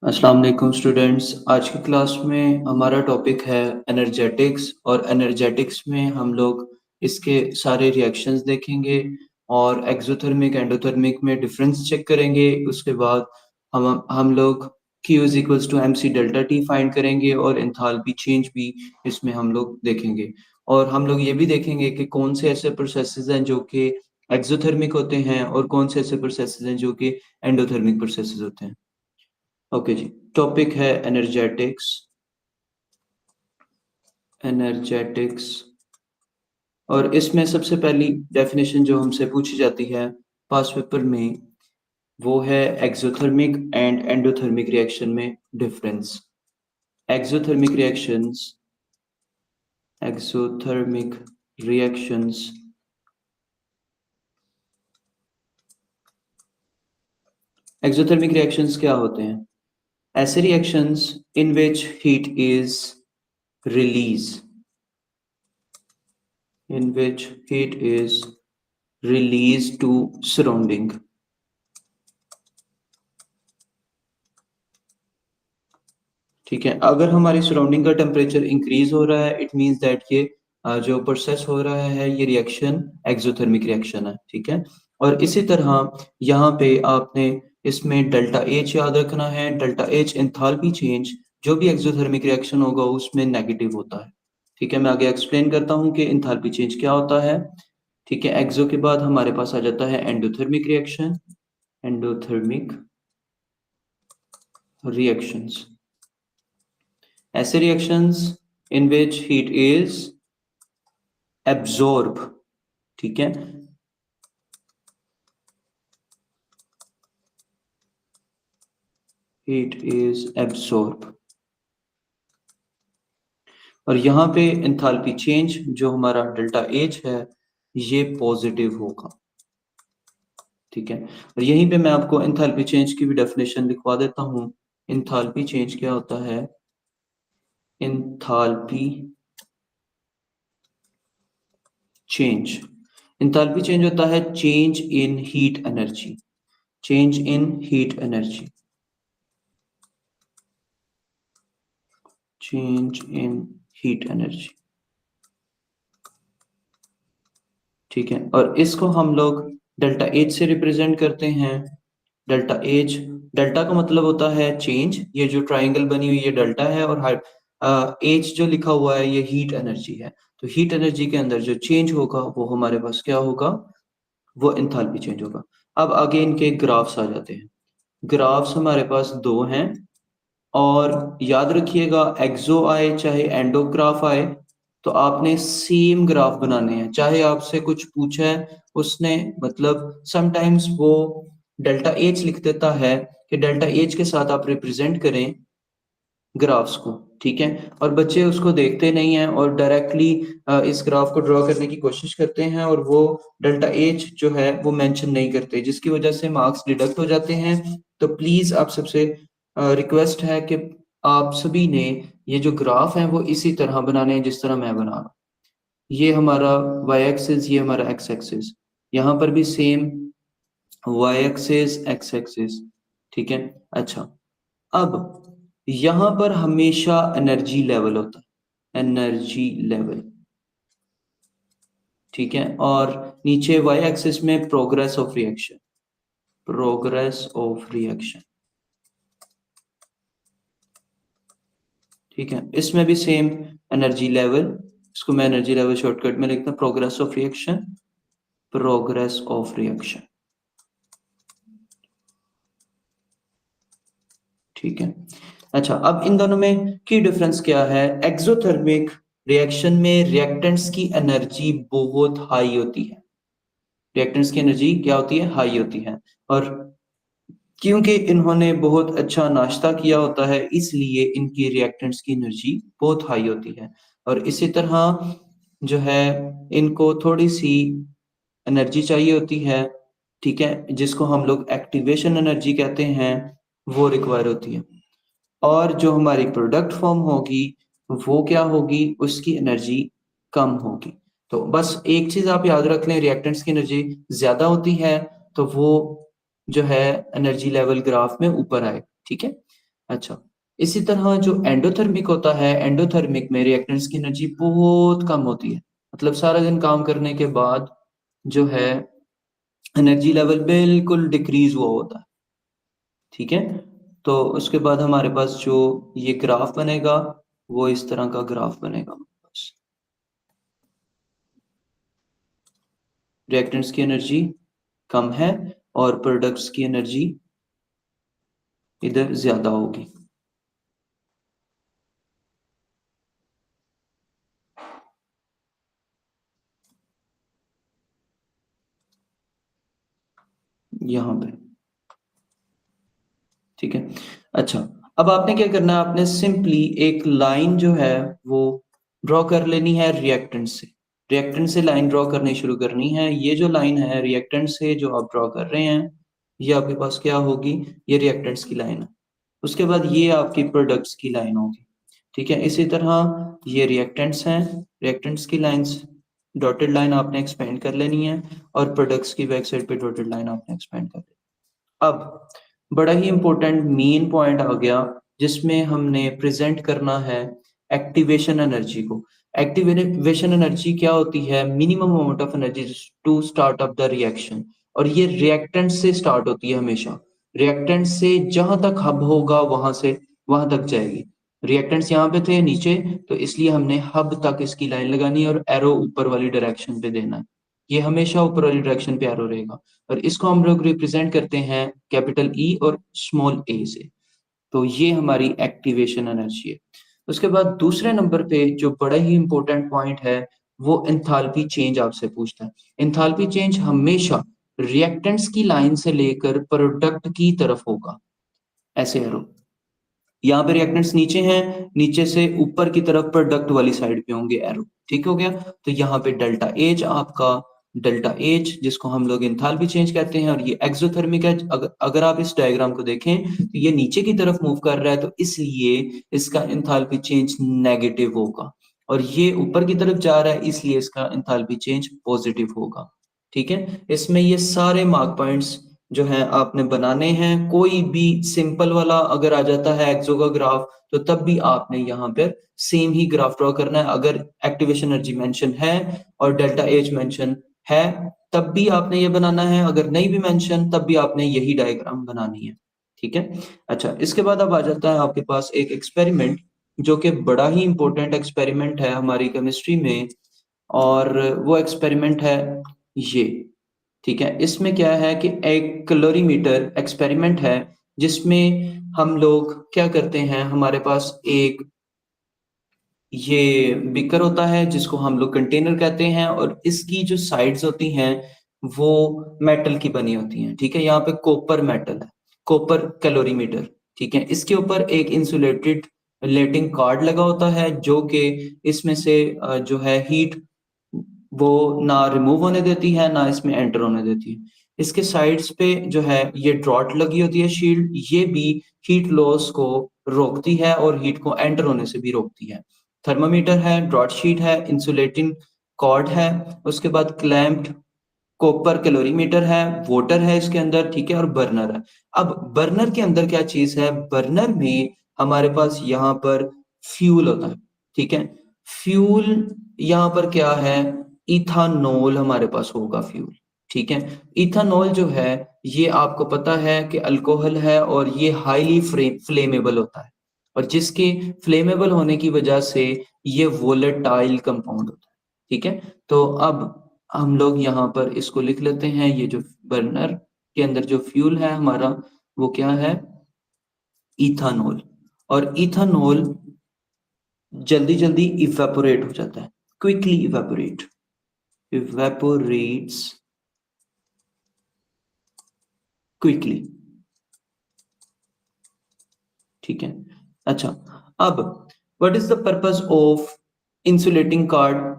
अस्सलाम वालेकुम स्टूडेंट्स। आज की क्लास में हमारा टॉपिक है एनर्जेटिक्स और एनर्जेटिक्स में हम लोग इसके सारे रिएक्शंस देखेंगे और एक्सोथर्मिक एंडोथर्मिक में डिफरेंस चेक करेंगे। उसके बाद हम लोग Q is equals to MC delta T find करेंगे और एंथैल्पी चेंज भी इसमें हम लोग देखेंगे। और हम लोग ये भी देखेंगे कि कौन से ऐसे प्रोसेसेस हैं जो कि एक्सोथर्मिक होते हैं और कौन से ऐसे प्रोसेसेस हैं जो कि एंडोथर्मिक प्रोसेसेस होते हैं। ओके जी, टॉपिक है एनर्जेटिक्स। एनर्जेटिक्स और इसमें सबसे पहली डेफिनेशन जो हमसे पूछी जाती है पास्ट पेपर में वो है एक्सोथर्मिक एंड एंडोथर्मिक रिएक्शन में difference. Exothermic reactions exothermic reactions exothermic reactions क्या होते हैं? ऐसे reactions in which heat is release in which heat is released to surrounding। ठीक है, अगर हमारी सराउंडिंग का टेम्परेचर इंक्रीज हो रहा है इट मींस दैट ये जो प्रोसेस हो रहा है ये रिएक्शन एक्सोथर्मिक रिएक्शन है। ठीक है, और इसी तरह यहाँ पे आपने इसमें डेल्टा एच याद रखना है। डेल्टा एच एंथैल्पी चेंज जो भी एक्सोथर्मिक रिएक्शन होगा उसमें नेगेटिव होता है। ठीक है, मैं आगे एक्सप्लेन करता हूँ कि एंथैल्पी चेंज क्या होता है। ठीक है, एक्सो के बाद हमारे पास आ जाता है एंडोथर्मिक रिएक्शन। एंडोथर्मिक रिएक्शंस ऐसे reactions in which heat is absorb. ठीक है, हीट इज एब्जॉर्ब और यहाँ पे एंथैल्पी चेंज जो हमारा डेल्टा एच है ये पॉजिटिव होगा। ठीक है, और यहीं पे मैं आपको एंथैल्पी चेंज की भी डेफिनेशन लिखवा देता हूँ। एंथैल्पी चेंज क्या होता है? एंथैल्पी चेंज एंथैल्पी चेंज होता है change in heat energy. Change in heat energy change in heat energy. ठीक है, और इसको हम लोग डेल्टा एच से रिप्रेजेंट करते हैं। डेल्टा एच, डेल्टा का मतलब होता है चेंज। ये जो ट्राइंगल बनी हुई है डेल्टा है और एच जो लिखा हुआ है ये हीट एनर्जी है। तो हीट एनर्जी के अंदर जो चेंज होगा वो हमारे पास क्या होगा? वो एंथैल्पी चेंज होगा। अब आगे इनके ग्राफ्स आ जाते हैं। ग्राफ्स हमारे पास दो हैं और याद रखिएगा एक्सो आए चाहे एंडोग्राफ आए तो आपने सेम ग्राफ बनाने हैं। चाहे आपसे कुछ पूछा है उसने, मतलब समटाइम्स वो डेल्टा एच लिख देता है कि डेल्टा एच के साथ आप रिप्रेजेंट करें ग्राफ्स को। ठीक है, और बच्चे उसको देखते नहीं हैं और डायरेक्टली इस ग्राफ को ड्रॉ करने की कोशिश करते हैं और वो डेल्टा एच जो है वो मेंशन नहीं करते जिसकी वजह से मार्क्स डिडक्ट हो जाते हैं। तो प्लीज आप सबसे रिक्वेस्ट है कि आप सभी ने ये जो ग्राफ है वो इसी तरह बनाने हैं जिस तरह मैं बना रहा हूँ। ये हमारा y एक्सिस, ये हमारा x एक्सिस, यहाँ पर भी same y axis x axis. ठीक है, अच्छा अब यहां पर हमेशा एनर्जी लेवल होता है, एनर्जी लेवल। ठीक है, और नीचे y एक्सिस में progress of reaction, progress of reaction. ठीक है, इसमें भी सेम एनर्जी लेवल। इसको मैं एनर्जी लेवल शॉर्टकट में लिखता हूं progress of reaction, progress of reaction. ठीक है, अच्छा अब इन दोनों में की डिफरेंस क्या है? एक्सोथर्मिक रिएक्शन में रिएक्टेंट्स की एनर्जी बहुत हाई होती है। रिएक्टेंट्स की एनर्जी क्या होती है? हाई होती है। और क्योंकि इन्होंने बहुत अच्छा नाश्ता किया होता है इसलिए इनकी रिएक्टेंट्स की एनर्जी बहुत हाई होती है। और इसी तरह जो है इनको थोड़ी सी एनर्जी चाहिए होती है। ठीक है, जिसको हम लोग एक्टिवेशन एनर्जी कहते हैं, वो रिक्वायर होती है। और जो हमारी प्रोडक्ट फॉर्म होगी वो क्या होगी? उसकी एनर्जी कम होगी। तो बस एक चीज आप याद रख लें, रिएक्टेंट्स की एनर्जी ज्यादा होती है तो वो जो है एनर्जी लेवल ग्राफ में ऊपर आए। ठीक है, अच्छा, इसी तरह जो एंडोथर्मिक होता है, एंडोथर्मिक में रिएक्टेंट्स की एनर्जी बहुत कम होती है। मतलब सारा दिन काम करने के बाद जो है एनर्जी लेवल बिल्कुल डिक्रीज़ हुआ होता है, ठीक है? तो उसके बाद हमारे पास जो ये ग्राफ बनेगा, वो इस तरह का ग्राफ बनेगा हमारे पास। रिएक्टेंट्स की एनर्जी कम है और प्रोडक्ट्स की एनर्जी इधर ज़्यादा होगी। यहाँ पे, ठीक है? अच्छा, अब आपने क्या करना है, आपने सिंपली एक लाइन जो है वो ड्रॉ कर लेनी है रिएक्टेंट से। रिएक्टेंट से लाइन ड्रॉ करनी शुरू करनी है। ये जो लाइन है रिएक्टेंट से जो आप ड्रॉ कर रहे हैं, ये आपके पास क्या होगी? ये रिएक्टेंट्स की लाइन है। उसके बाद ये आपकी प्रोडक्ट्स की लाइन होगी, ठीक है? इसी तरह ये रिएक्टेंट्स हैं, रिएक्टेंट्स की लाइन्स डॉटेड लाइन आपने एक्सपेंड कर लेनी है और प्रोडक्ट्स की बैक साइड पे डॉटेड लाइन आपने एक्सपेंड कर लेनी है। अब बड़ा ही इम्पोर्टेंट मेन पॉइंट आ गया जिसमें हमने प्रेजेंट करना है एक्टिवेशन एनर्जी को। एक्टिवेशन एनर्जी क्या होती है? Minimum amount of energy to start up the reaction, और ये रिएक्टेंट से स्टार्ट होती है हमेशा। रिएक्टेंट से जहां तक हब होगा वहां से वहां तक जाएगी। रिएक्टेंट्स यहाँ पे थे नीचे, तो इसलिए हमने हब तक इसकी लाइन लगानी है और एरो ऊपर वाली डायरेक्शन पे देना है। ये हमेशा ऊपर वाली डायरेक्शन पे एरो रहेगा और इसको हम लोग रिप्रेजेंट करते हैं कैपिटल ई और स्मॉल ए से। तो ये हमारी एक्टिवेशन एनर्जी है। उसके बाद दूसरे नंबर पे जो बड़ा ही इंपॉर्टेंट पॉइंट है, वो एंथैल्पी चेंज आपसे पूछता है। एंथैल्पी चेंज हमेशा रिएक्टेंट्स की लाइन से लेकर प्रोडक्ट की तरफ होगा, ऐसे एरो। यहाँ पे रिएक्टेंट्स नीचे हैं, नीचे से ऊपर की तरफ प्रोडक्ट वाली साइड पे होंगे एरो, ठीक हो गया? तो यहाँ पे डेल्टा एच आपका, डेल्टा एच जिसको हम लोग एंथैल्पी चेंज कहते हैं, और ये एक्सोथर्मिक है। अगर आप इस डायग्राम को देखें तो ये नीचे की तरफ मूव कर रहा है, तो इसलिए इसका एंथैल्पी चेंज नेगेटिव होगा, और ये ऊपर की तरफ जा रहा है इसलिए इसका एंथैल्पी चेंज पॉजिटिव होगा, ठीक है? इसमें ये सारे मार्क पॉइंट्स जो है आपने बनाने हैं। कोई भी सिंपल वाला अगर आ जाता है एक्सो का ग्राफ, तो तब भी आपने यहाँ पर सेम ही ग्राफ ड्रॉ करना है। अगर एक्टिवेशन एनर्जी मेंशन है और डेल्टा एच मेंशन है, तब भी आपने ये बनाना है। अगर नहीं भी मेंशन, तब भी आपने यही डायग्राम बनानी है, ठीक है? अच्छा, इसके बाद अब आ जाता है आपके पास एक एक्सपेरिमेंट, जो कि बड़ा ही इंपॉर्टेंट एक्सपेरिमेंट है हमारी केमिस्ट्री में, और वो एक्सपेरिमेंट है ये, ठीक है? इसमें क्या है कि एक कैलोरीमीटर एक्सपेरिमेंट है, जिसमें हम लोग क्या करते हैं, हमारे पास एक ये बीकर होता है जिसको हम लोग कंटेनर कहते हैं, और इसकी जो साइड्स होती हैं वो मेटल की बनी होती हैं, ठीक है? यहाँ पे कॉपर मेटल है, कॉपर कैलोरीमीटर, ठीक है? इसके ऊपर एक इंसुलेटेड लेटिंग कार्ड लगा होता है, जो कि इसमें से जो है हीट वो ना रिमूव होने देती है, ना इसमें एंटर होने देती है। इसके साइड्स पे जो है ये ड्रॉट लगी होती है शील्ड, ये भी हीट लॉस को रोकती है और हीट को एंटर होने से भी रोकती है। थर्मामीटर है, ड्रॉट शीट है, इंसुलेटिंग कॉर्ड है, उसके बाद क्लैंप्ड कॉपर कैलोरीमीटर है, वाटर है इसके अंदर, ठीक है? और बर्नर है। अब बर्नर के अंदर क्या चीज है? बर्नर में हमारे पास यहाँ पर फ्यूल होता है, ठीक है? फ्यूल यहाँ पर क्या है? इथानॉल हमारे पास होगा फ्यूल, ठीक है? इथानॉल जो है, ये आपको पता है कि अल्कोहल है और ये हाईली फ्लेमेबल होता है, और जिसके फ्लेमेबल होने की वजह से ये वोलेटाइल कंपाउंड होता है, ठीक है? तो अब हम लोग यहाँ पर इसको लिख लेते हैं, ये जो बर्नर के अंदर जो फ्यूल है हमारा, वो क्या है? इथानॉल। और इथानॉल जल्दी जल्दी इवेपोरेट हो जाता है, क्विकली इवेपोरेट, इवेपोरेट्स क्विकली, ठीक है? अच्छा, अब what is the purpose of insulating card?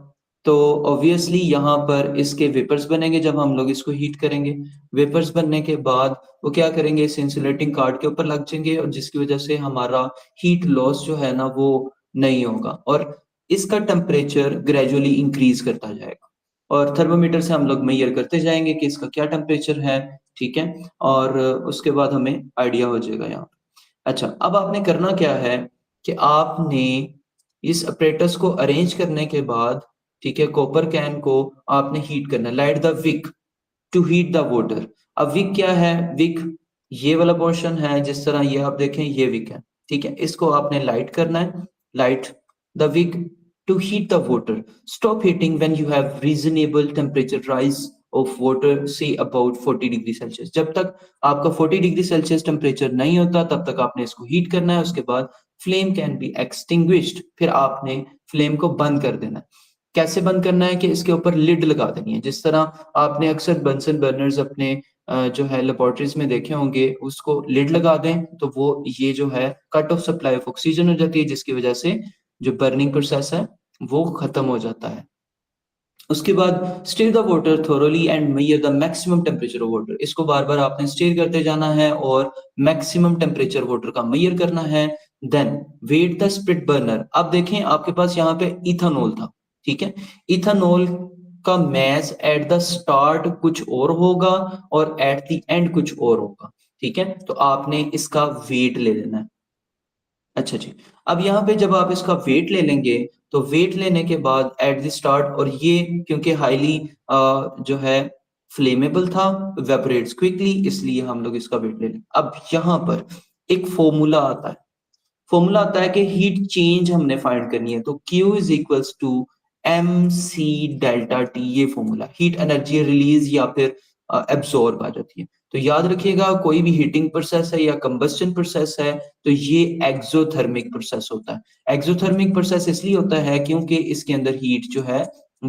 तो ऑब्वियसली यहाँ पर इसके वेपर्स बनेंगे जब हम लोग इसको हीट करेंगे। वेपर्स बनने के बाद वो क्या करेंगे? इस इंसुलेटिंग कार्ड के ऊपर लग जाएंगे, और जिसकी वजह से हमारा हीट लॉस जो है ना वो नहीं होगा, और इसका टेम्परेचर ग्रेजुअली इंक्रीज करता जाएगा, और थर्मोमीटर से हम लोग मेजर करते जाएंगे कि इसका क्या टेम्परेचर है, ठीक है? और उसके बाद हमें आइडिया हो जाएगा यहाँ। अच्छा, अब आपने करना क्या है कि आपने इस अपरेटस को अरेंज करने के बाद, ठीक है, कॉपर कैन को आपने हीट करना है। Light the wick to heat the water. अब विक क्या है? विक ये वाला पोर्शन है, जिस तरह ये आप देखें ये विक है, ठीक है, इसको आपने लाइट करना है। Light the wick to heat the water. Stop heating when you have reasonable temperature rise of water, say about 40 degree Celsius. जब तक आपका 40 डिग्री सेल्सियस टेम्परेचर नहीं होता तब तक आपने इसको हीट करना है। उसके बाद फ्लेम कैन बी एक्सटिंग्विश्ड, फिर आपने फ्लेम को बंद कर देना है। कैसे बंद करना है कि इसके ऊपर लिड लगा देनी है। जिस तरह आपने अक्सर बंसन बर्नर्स अपने जो है लेबोरेटरीज में देखे होंगे, उसको लिड लगा दें तो वो ये जो है cut off supply of oxygen हो जाती है, जिसकी वजह से जो बर्निंग प्रोसेस है वो खत्म हो जाता है। उसके बाद stir the water thoroughly and measure the maximum temperature of water. इसको बार बार आपने स्टीर करते जाना है और मैक्सिमम टेम्परेचर वाटर का मेजर करना है। Then weight the split burner. अब देखें आपके पास यहाँ पे इथानॉल था, ठीक है, इथानॉल का मैस एट द स्टार्ट कुछ और होगा और एट द एंड कुछ और होगा, ठीक है, तो आपने इसका वेट ले लेना है। अच्छा जी, अब यहाँ पे जब आप इसका वेट ले लेंगे तो वेट लेने के बाद एट द स्टार्ट, और ये क्योंकि हाईली जो है फ्लेमेबल था, वेपोरेट्स क्विकली, इसलिए हम लोग इसका वेट ले लेंगे। अब यहाँ पर एक फॉर्मूला आता है, फॉर्मूला आता है कि हीट चेंज हमने फाइंड करनी है, तो Q is equals to M C delta T. ये फॉर्मूला हीट एनर्जी रिलीज या फिर एब्सॉर्ब आ जाती है। तो याद रखिएगा, कोई भी हीटिंग प्रोसेस है या कंबस्टन प्रोसेस है तो ये एक्सोथर्मिक प्रोसेस होता है। एक्सोथर्मिक प्रोसेस इसलिए होता है क्योंकि इसके अंदर हीट जो है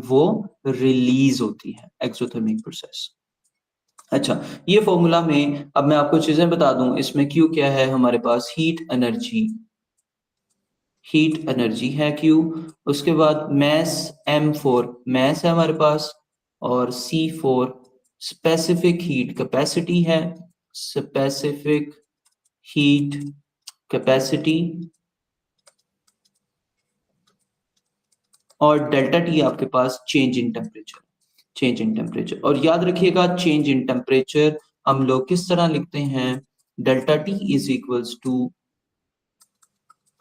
वो रिलीज होती है, एक्सोथर्मिक प्रोसेस। अच्छा, ये फॉर्मूला में अब मैं आपको चीजें बता दूं, इसमें Q क्या है हमारे पास? हीट एनर्जी, हीट एनर्जी है Q। उसके बाद मैस M4, मैस है हमारे पास, और C4 स्पेसिफिक हीट कैपेसिटी है, स्पेसिफिक हीट कैपेसिटी, और डेल्टा टी आपके पास change in temperature, change in temperature. और याद रखिएगा चेंज इन टेम्परेचर हम लोग किस तरह लिखते हैं? Delta T is equals to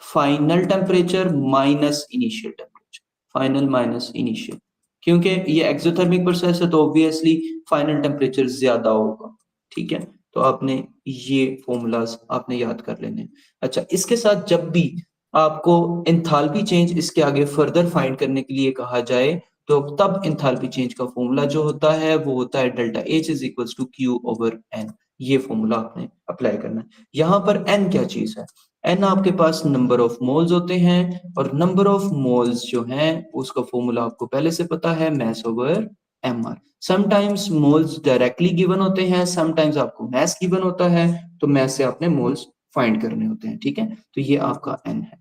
final temperature minus initial temperature, final minus initial. क्योंकि ये एक्सोथर्मिक प्रोसेस है तो ऑब्वियसली फाइनल टेम्परेचर ज्यादा होगा, ठीक है, तो आपने ये फॉर्मूलाज आपने याद कर लेने हैं। अच्छा, इसके साथ जब भी आपको एंथैल्पी चेंज इसके आगे फर्दर फाइंड करने के लिए कहा जाए तो तब एंथैल्पी चेंज का फॉर्मूला जो होता है वो होता है delta H is equals to Q over N. ये फॉर्मूला आपने अप्लाई करना है। यहाँ पर एन क्या चीज है? एन आपके पास नंबर ऑफ मोल्स होते हैं, और नंबर ऑफ मोल्स जो हैं उसका फॉर्मूला आपको पहले से पता है, mass over M R. Sometimes moles directly given होते हैं, समटाइम्स आपको मैस गिवन होता है, तो मैस से आपने मोल्स फाइंड करने होते हैं, ठीक है, तो ये आपका एन है।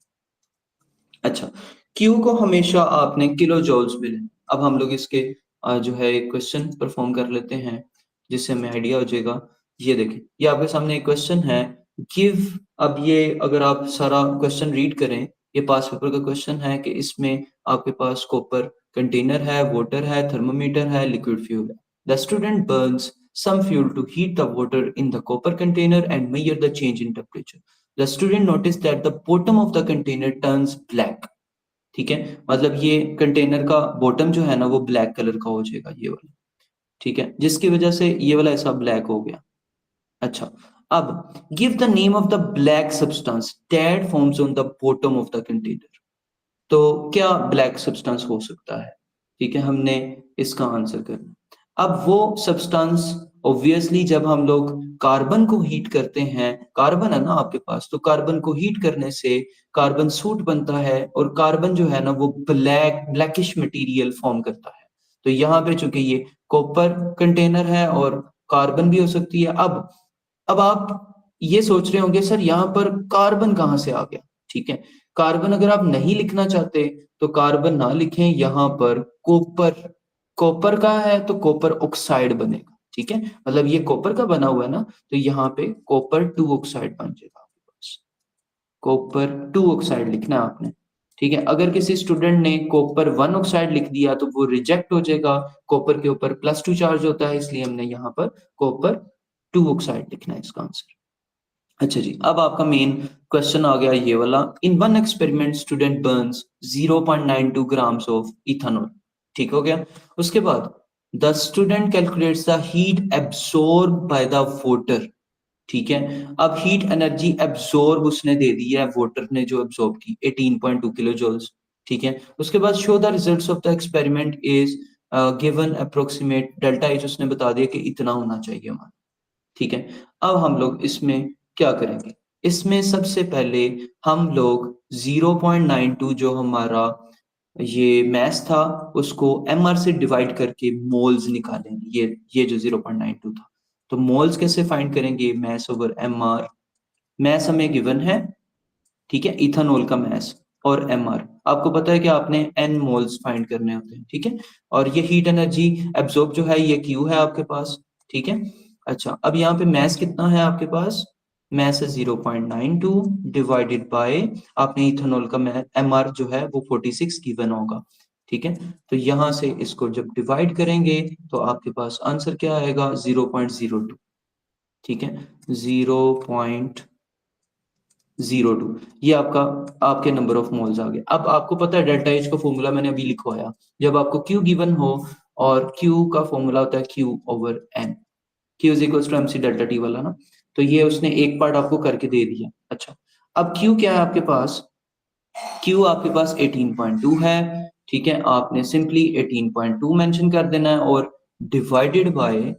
अच्छा, Q को हमेशा आपने किलो जॉल्स में लेना। अब हम लोग इसके जो है एक क्वेश्चन परफॉर्म कर लेते हैं जिससे हमें आइडिया हो जाएगा। ये देखें, ये आपके सामने एक क्वेश्चन है, गिव। अब ये अगर आप सारा क्वेश्चन रीड करें, ये पास पेपर का क्वेश्चन है कि इसमें आपके पास कॉपर कंटेनर है, वाटर है, थर्मोमीटर है, लिक्विड फ्यूल है। The student Burns some fuel to heat the water in the copper container and measure the change in temperature. The student noticed that the bottom of the container turns black. ठीक है, मतलब ये container का bottom जो है ना वो black colour का हो जाएगा, ये वाला, ठीक है, जिसकी वजह से ये वाला ऐसा ब्लैक हो गया। अच्छा, अब give the name of the black substance that forms on the bottom of the container. तो क्या ब्लैक सब्सटेंस हो सकता है? ठीक है, हमने इसका आंसर करना। अब वो सब्सटेंस ऑब्वियसली जब हम लोग कार्बन को हीट करते हैं, कार्बन है ना आपके पास, तो कार्बन को हीट करने से कार्बन सूट बनता है, और कार्बन जो है ना वो ब्लैकिश मटेरियल फॉर्म करता है। तो यहाँ पे चूंकि ये कॉपर कंटेनर है और कार्बन भी हो सकती है। अब आप ये सोच रहे होंगे सर यहाँ पर कार्बन कहाँ से आ गया? ठीक है, कार्बन अगर आप नहीं लिखना चाहते तो कार्बन ना लिखें, यहाँ पर कॉपर, कॉपर का है तो कॉपर ऑक्साइड बनेगा, ठीक है, मतलब ये कॉपर का बना हुआ है ना, तो यहाँ पे कॉपर 2 ऑक्साइड बन जाएगा आपके पास, कॉपर 2 ऑक्साइड लिखना है आपने, ठीक है। अगर किसी स्टूडेंट ने कॉपर 1 ऑक्साइड लिख दिया तो वो रिजेक्ट हो जाएगा, कॉपर के ऊपर +2 चार्ज होता है, इसलिए हमने यहाँ पर कॉपर 2 ऑक्साइड लिखना है इसका आंसर। अच्छा जी, अब आपका मेन क्वेश्चन आ गया ये वाला। In one experiment student Burns 0.92 grams of ethanol. ठीक हो गया। उसके बाद the student calculates the heat absorb by the water. ठीक है। अब हीट एनर्जी एब्सॉर्ब उसने दे दी है, वाटर ने जो एब्सॉर्ब की 18.2 किलो जूल्स। ठीक है। उसके बाद show the results of the experiment is given approximate delta H उसने बता दिया कि इतना होना चाहिए हमारा। ठीक है। अब हम लोग इसमें क्या करेंगे? इसमें सबसे पहले हम लोग 0.92 जो हमारा ये मैथ था उसको एमआर से डिवाइड करके मोल्स निकालेंगे। ये जो 0.92 था, तो मोल्स कैसे फाइंड करेंगे? Math over MR. मैथ हमें गिवन है, ठीक है, इथेनॉल का मैथ और एमआर। आपको पता है कि आपने एन मोल्स फाइंड करने होते हैं। ठीक है। और ये हीट एनर्जी एब्जॉर्ब जो है ये क्यू है आपके पास। ठीक है। अच्छा, अब यहाँ पे मैथ कितना है आपके पास? मैथ है 0.92 डिवाइडेड बाय आपने इथेनॉल का एमआर जो है वो 46 गिवन होगा। ठीक है। तो यहां से इसको जब डिवाइड करेंगे तो आपके पास आंसर क्या आएगा? 0.02। ठीक है। 0.02 ये आपका आपके नंबर ऑफ मोल्स आ गए। अब आपको पता है डेल्टा एच का फॉर्मूला मैंने अभी लिखवाया। जब आपको क्यू गिवन हो और क्यू का फॉर्मूला होता है Q over N, Q is equal to MC delta T वाला ना। तो ये उसने एक पार्ट आपको करके दे दिया। अच्छा, अब क्यू क्या है आपके पास? क्यू आपके पास 18.2 है। ठीक है। आपने सिंपली 18.2 मेंशन कर देना है और डिवाइडेड बाय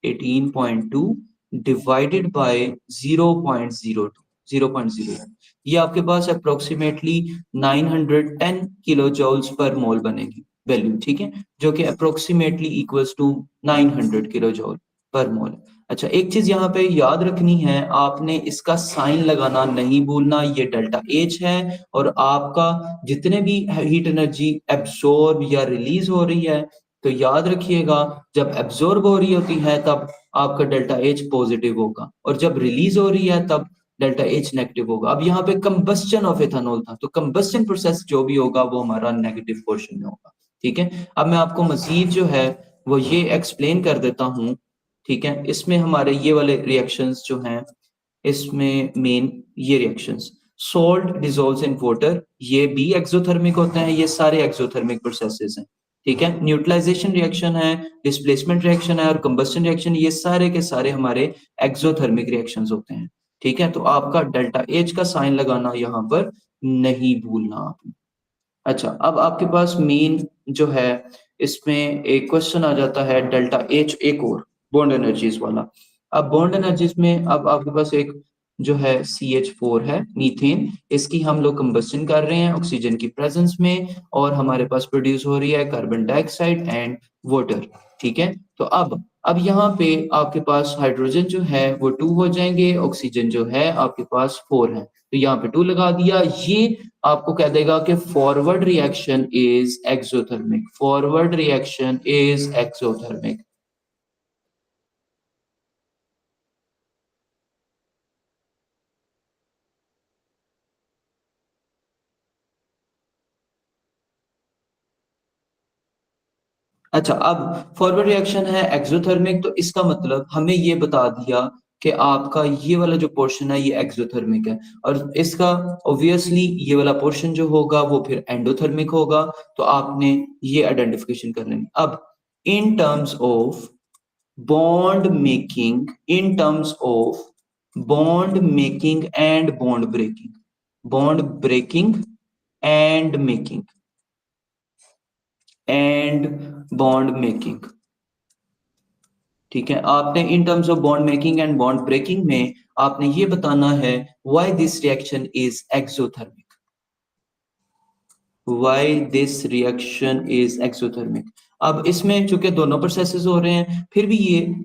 18.2 डिवाइडेड बाय 0.02। 0.02 ये आपके पास अप्रोक्सीमेटली 910 किलो जूल्स पर मोल बनेगी वैल्यू। ठीक है। जो कि approximately equals to 900 kilo joule per mole. अच्छा, एक चीज यहाँ पे याद रखनी है, आपने इसका साइन लगाना नहीं भूलना। ये डेल्टा एच है और आपका जितने भी हीट एनर्जी एब्सॉर्ब या रिलीज हो रही है, तो याद रखिएगा जब एब्जॉर्ब हो रही होती है तब आपका डेल्टा एच पॉजिटिव होगा और जब रिलीज हो रही है तब डेल्टा एच नेगेटिव होगा। अब यहाँ पे कंबस्टन ऑफ एथेनॉल था तो कंबस्टन प्रोसेस जो भी होगा वो हमारा नेगेटिव पोर्शन में होगा। ठीक है। अब मैं आपको मजीद जो है वो ये एक्सप्लेन कर देता हूँ। ठीक है। इसमें हमारे ये वाले रिएक्शंस जो हैं, इसमें मेन ये reactions salt dissolves in water, ये भी एक्सोथर्मिक होते हैं। ये सारे एक्सोथर्मिक प्रोसेसेस हैं। ठीक है। न्यूट्रलाइजेशन रिएक्शन है, डिस्प्लेसमेंट रिएक्शन है और कंबस्टन रिएक्शन, ये सारे के सारे हमारे एक्सोथर्मिक रिएक्शंस होते हैं। ठीक है। तो आपका डेल्टा एच का साइन लगाना यहाँ पर नहीं भूलना आपने। अच्छा, अब आपके पास मेन जो है इसमें एक क्वेश्चन आ जाता है डेल्टा एच एक और बॉन्ड एनर्जीज वाला। अब बॉन्ड एनर्जीज में अब आपके पास एक जो है CH4 है मीथेन, इसकी हम लोग कंबस्टन कर रहे हैं ऑक्सीजन की प्रेजेंस में और हमारे पास प्रोड्यूस हो रही है कार्बन डाइऑक्साइड एंड वाटर। ठीक है। तो अब यहाँ पे आपके पास हाइड्रोजन जो है वो 2 हो जाएंगे, ऑक्सीजन जो है आपके पास 4 है, तो यहाँ पे 2 लगा दिया। ये आपको कह देगा कि forward reaction is exothermic. Forward reaction is exothermic. अच्छा, अब फॉरवर्ड रिएक्शन है एक्सोथर्मिक, तो इसका मतलब हमें ये बता दिया कि आपका ये वाला जो पोर्शन है ये एक्सोथर्मिक है और इसका ऑब्वियसली ये वाला पोर्शन जो होगा वो फिर एंडोथर्मिक होगा। तो आपने ये आइडेंटिफिकेशन कर लेनी। अब in terms of bond making, in terms of bond making and bond breaking, bond breaking and making and bond making. ठीक है। आपने in terms of bond making and bond breaking में आपने ये बताना है why this reaction is exothermic, why this reaction is exothermic. अब इसमें चूंकि दोनों प्रोसेसेस हो रहे हैं फिर भी ये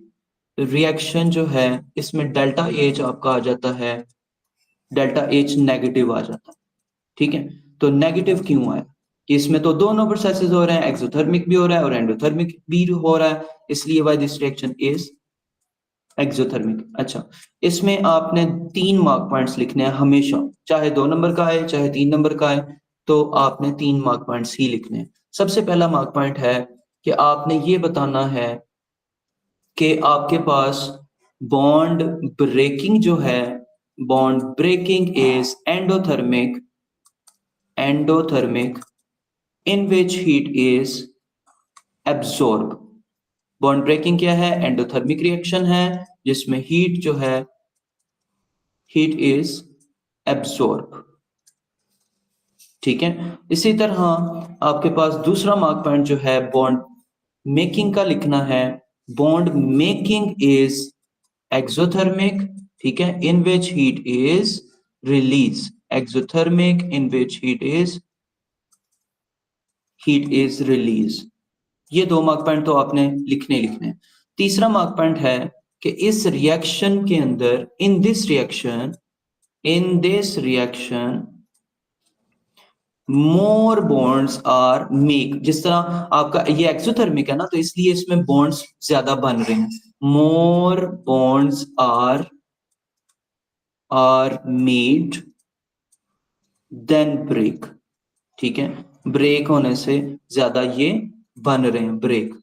रिएक्शन जो है इसमें डेल्टा एच आपका आ जाता है, डेल्टा एच नेगेटिव आ जाता है। ठीक है। तो नेगेटिव क्यों आया? कि इसमें तो दोनों प्रोसेसेस हो रहे हैं, एक्सोथर्मिक भी हो रहा है और एंडोथर्मिक भी हो रहा है, इसलिए why this reaction is exothermic. अच्छा, इसमें आपने 3 मार्क पॉइंट्स लिखने हैं हमेशा, चाहे 2 नंबर का आए चाहे 3 नंबर का आए, तो आपने 3 मार्क पॉइंट्स ही लिखने हैं। सबसे पहला मार्क पॉइंट है कि आपने ये बताना है कि आपके पास बॉन्ड ब्रेकिंग जो है bond breaking is endothermic in which heat is absorbed. Bond breaking क्या है? एंडोथर्मिक रिएक्शन है जिसमें हीट जो है हीट इज एब्सॉर्ब। ठीक है, इसी तरह आपके पास दूसरा मार्क पॉइंट जो है बॉन्ड मेकिंग का लिखना है। बॉन्ड मेकिंग इज एक्सोथर्मिक, ठीक है, in which heat is release. Exothermic in which heat is release. ये दो मार्क पॉइंट तो आपने लिखने ही लिखने हैं। तीसरा मार्क पॉइंट है कि इस रिएक्शन के अंदर in this reaction more bonds are make. जिस तरह आपका ये एक्सोथर्मिक है ना, तो इसलिए इसमें बॉन्ड्स ज्यादा बन रहे हैं। More bonds are made than break. ठीक है, ब्रेक होने से ज्यादा ये बन रहे हैं, break.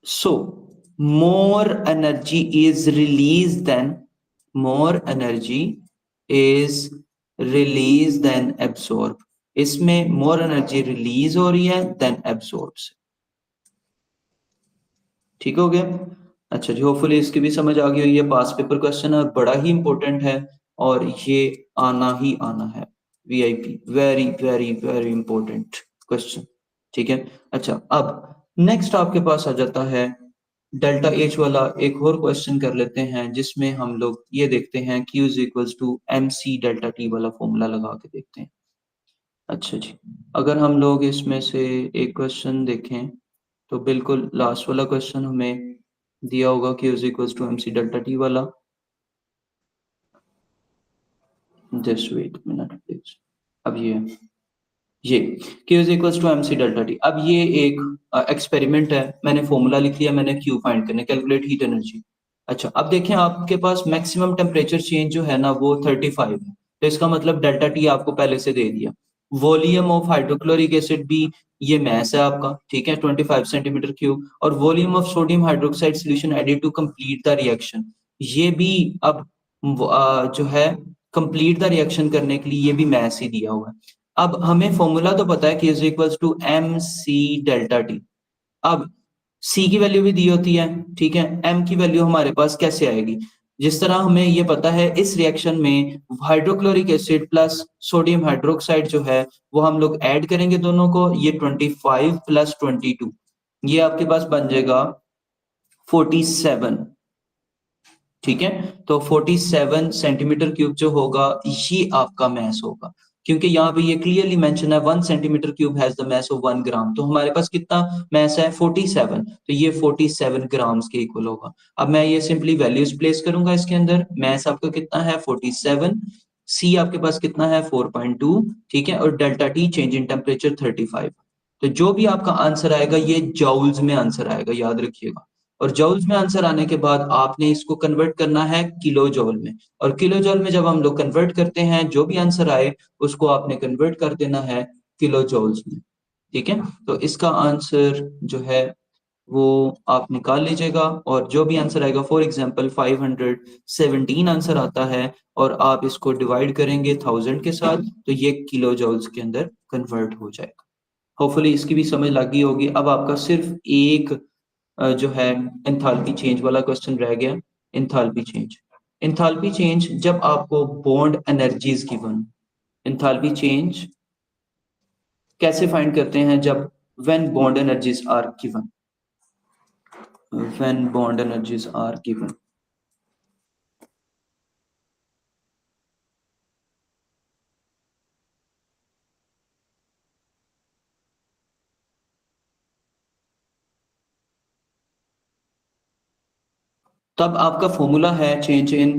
So, more energy is released than absorb। इसमें more energy रिलीज हो रही है than absorb से। ठीक हो गया? अच्छा जी, होपफुली इसकी भी समझ आ गई हुई है। पास पेपर क्वेश्चन है, बड़ा ही इंपॉर्टेंट है और ये आना ही आना है। VIP, very very very important question. ठीक है, अच्छा अब नेक्स्ट आपके पास आ जाता है डेल्टा एच वाला एक और क्वेश्चन कर लेते हैं, जिसमें हम लोग ये देखते हैं Q is equals to M C delta T वाला फॉर्मूला लगा के देखते हैं। अच्छा जी, अगर हम लोग इसमें से एक क्वेश्चन देखें तो बिल्कुल लास्ट वाला क्वेश्चन हमें दिया होगा Q is equals to M C delta T वाला। Just wait minute please. अब ये Q is equals to M C delta T. अब ये एक एक्सपेरिमेंट है, मैंने फॉर्मूला लिख लिया, मैंने Q फाइंड करना, कैलकुलेट हीट एनर्जी। अच्छा, अब देखें आपके पास मैक्सिमम टेम्परेचर चेंज जो है ना वो 35 है, तो इसका मतलब डेल्टा टी आपको पहले से दे दिया। वॉल्यूम ऑफ हाइड्रोक्लोरिक एसिड भी ये मैस है आपका, ठीक है, 25 सेंटीमीटर क्यूब। और volume of sodium hydroxide solution added to complete the reaction, ये भी अब जो है कंप्लीट द रिएक्शन करने के लिए ये भी मैस ही दिया हुआ है। अब हमें फॉर्मूला तो पता है कि is equals to M C delta T. अब सी की वैल्यू भी दी होती है, ठीक है, एम की वैल्यू हमारे पास कैसे आएगी? जिस तरह हमें ये पता है इस रिएक्शन में hydrochloric acid plus sodium hydroxide जो है वो हम लोग ऐड करेंगे दोनों को, ये 25 प्लस 22, ये आपके पास बन जाएगा 47। ठीक है, तो 47 सेंटीमीटर क्यूब जो होगा ये आपका मैस होगा, क्योंकि यहाँ पे ये क्लियरली मेंशन है 1 centimetre cube has the mass of 1 ग्राम। तो हमारे पास कितना मैस है? 47, तो ये 47 ग्राम्स के इक्वल होगा। अब मैं ये सिंपली वैल्यूज प्लेस करूंगा इसके अंदर। मैस आपका कितना है? 47। सी आपके पास कितना है? 4.2। ठीक है, और delta T change in temperature 35। तो जो भी आपका आंसर आएगा ये जॉउल्स में आंसर आएगा, याद रखिएगा। और जॉउल्स में आंसर आने के बाद आपने इसको कन्वर्ट करना है किलो जॉल में, और किलो जॉल में जब हम लोग कन्वर्ट करते हैं जो भी आंसर आए उसको आपने कन्वर्ट कर देना है किलो जॉल्स में। ठीक है, तो इसका आंसर जो है वो आप निकाल लीजिएगा, और जो भी आंसर आएगा, फॉर एग्जांपल 517 आंसर आता है और आप इसको डिवाइड करेंगे 1000 के साथ, तो ये किलो जॉल्स के अंदर कन्वर्ट हो जाएगा। होपफुली इसकी भी समझ लगी होगी। अब आपका सिर्फ एक जो है एंथैल्पी चेंज वाला क्वेश्चन रह गया। एंथैल्पी चेंज जब आपको bond energies given. Enthalpy change कैसे फाइंड करते हैं? जब when bond energies are given, when bond energies are given. तब आपका फॉर्मूला है change in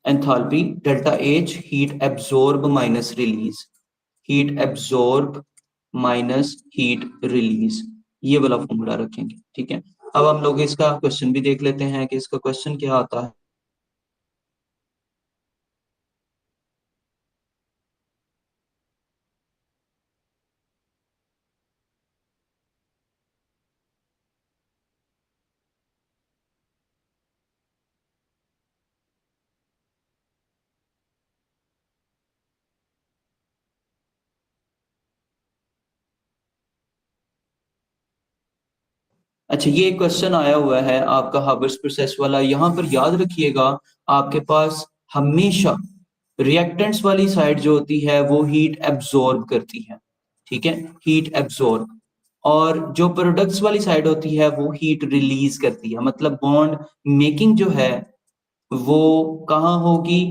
enthalpy delta H, heat absorb minus release, heat absorb minus heat release, ये वाला formula रखेंगे। ठीक है, अब हम लोग इसका क्वेश्चन भी देख लेते हैं कि इसका क्वेश्चन क्या आता है। अच्छा, ये क्वेश्चन आया हुआ है आपका हाबर्स प्रोसेस वाला। यहाँ पर याद रखिएगा, आपके पास हमेशा रिएक्टेंट्स वाली साइड जो होती है वो हीट एब्जॉर्ब करती है, ठीक है, हीट एब्जॉर्ब। और जो प्रोडक्ट्स वाली साइड होती है वो हीट रिलीज करती है। मतलब बॉन्ड मेकिंग जो है वो कहाँ होगी?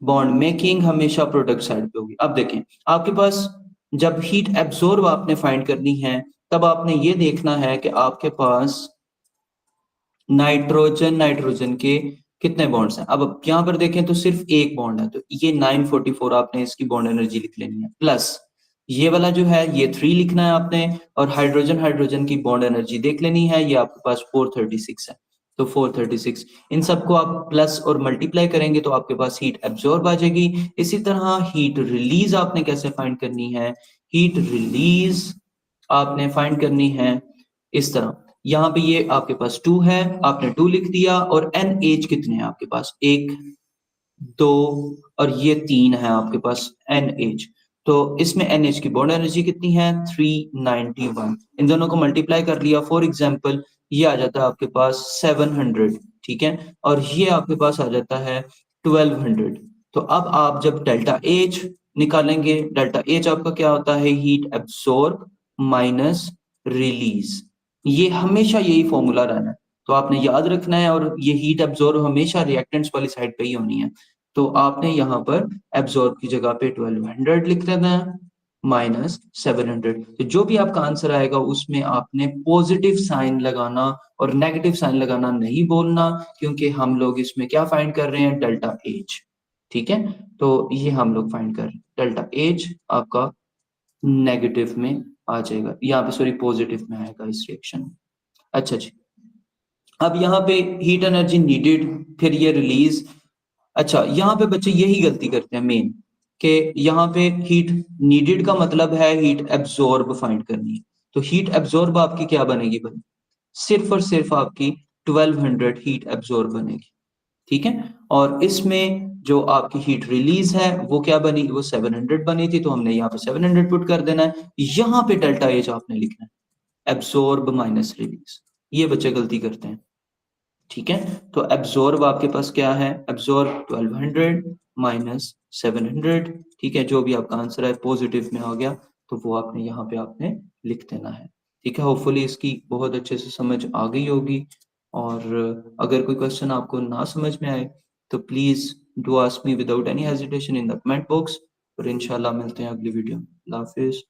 बॉन्ड मेकिंग हमेशा प्रोडक्ट साइड पे होगी। अब देखें, आपके पास जब हीट एब्जॉर्ब आपने फाइंड करनी है, तब आपने ये देखना है कि आपके पास नाइट्रोजन नाइट्रोजन के कितने बॉन्ड्स हैं। अब यहाँ पर देखें तो सिर्फ एक बॉन्ड है, तो ये 944 आपने इसकी बॉन्ड एनर्जी लिख लेनी है। प्लस ये वाला जो है ये 3 लिखना है आपने, और हाइड्रोजन हाइड्रोजन की बॉन्ड एनर्जी देख लेनी है, ये आपके पास 436 है। तो 436, इन सबको आप प्लस और मल्टीप्लाई करेंगे तो आपके पास हीट एब्जॉर्ब आ जाएगी। इसी तरह हीट रिलीज आपने कैसे फाइंड करनी है? हीट रिलीज आपने फाइंड करनी है इस तरह। यहाँ पे ये आपके पास 2 है, आपने 2 लिख दिया, और NH कितने हैं आपके पास? 1 2 और ये 3 है आपके पास NH। तो इसमें NH की बॉन्ड एनर्जी कितनी है? 391। इन दोनों को मल्टीप्लाई कर लिया, फॉर एग्जांपल ये आ जाता है आपके पास 700, ठीक है, और ये आपके पास आ जाता है 1200। तो अब आप जब डेल्टा H निकालेंगे, डेल्टा H आपका क्या होता है? Heat absorb minus release. ये हमेशा यही फॉर्मूला रहना है, तो आपने याद रखना है। और ये हीट एब्जॉर्ब हमेशा रिएक्टेंट्स वाली साइड पे ही होनी है, तो आपने यहाँ पर एब्जॉर्ब की जगह पे 1200 लिख देना है माइनस 700। तो जो भी आपका आंसर आएगा उसमें आपने पॉजिटिव साइन लगाना और नेगेटिव साइन लगाना नहीं बोलना, क्योंकि हम लोग इसमें क्या फाइंड कर रहे हैं? डेल्टा एच, ठीक है। तो ये हम लोग फाइंड कर रहे हैं, डेल्टा एच आपका नेगेटिव में आ जाएगा, यहाँ पे सॉरी पॉजिटिव में आएगा इस रिएक्शन में। अच्छा जी, अब यहाँ पे हीट एनर्जी नीडेड, फिर ये रिलीज। अच्छा, यहाँ पे बच्चे यही गलती करते हैं मेन, कि यहाँ पे हीट नीडेड का मतलब है हीट एब्जॉर्ब फाइंड करनी है। तो हीट एब्जॉर्ब आपकी क्या बनेगी भाई? सिर्फ और सिर्फ आपकी 1200 हीट एब्जॉर्ब बनेगी, ठीक है। और इसमें जो आपकी हीट रिलीज है वो क्या बनी? वो 700 बनी थी, तो हमने यहाँ पे 700 पुट कर देना है। यहाँ पे डेल्टा एच आपने लिखना है, एब्जॉर्ब माइनस रिलीज। ये बच्चे गलती करते हैं, ठीक है। तो एब्जॉर्ब आपके पास क्या है? एब्जॉर्ब 1200 माइनस 700, ठीक है। जो भी आपका आंसर है पॉजिटिव में आ गया, तो वो आपने यहाँ पे आपने लिख देना है, ठीक है। होपफुली इसकी बहुत अच्छे से समझ आ गई होगी। और अगर कोई क्वेश्चन आपको ना समझ में आए तो please do ask me without any hesitation in the comment box. और इंशाल्लाह मिलते हैं अगली वीडियो में। अल्लाह हाफिज।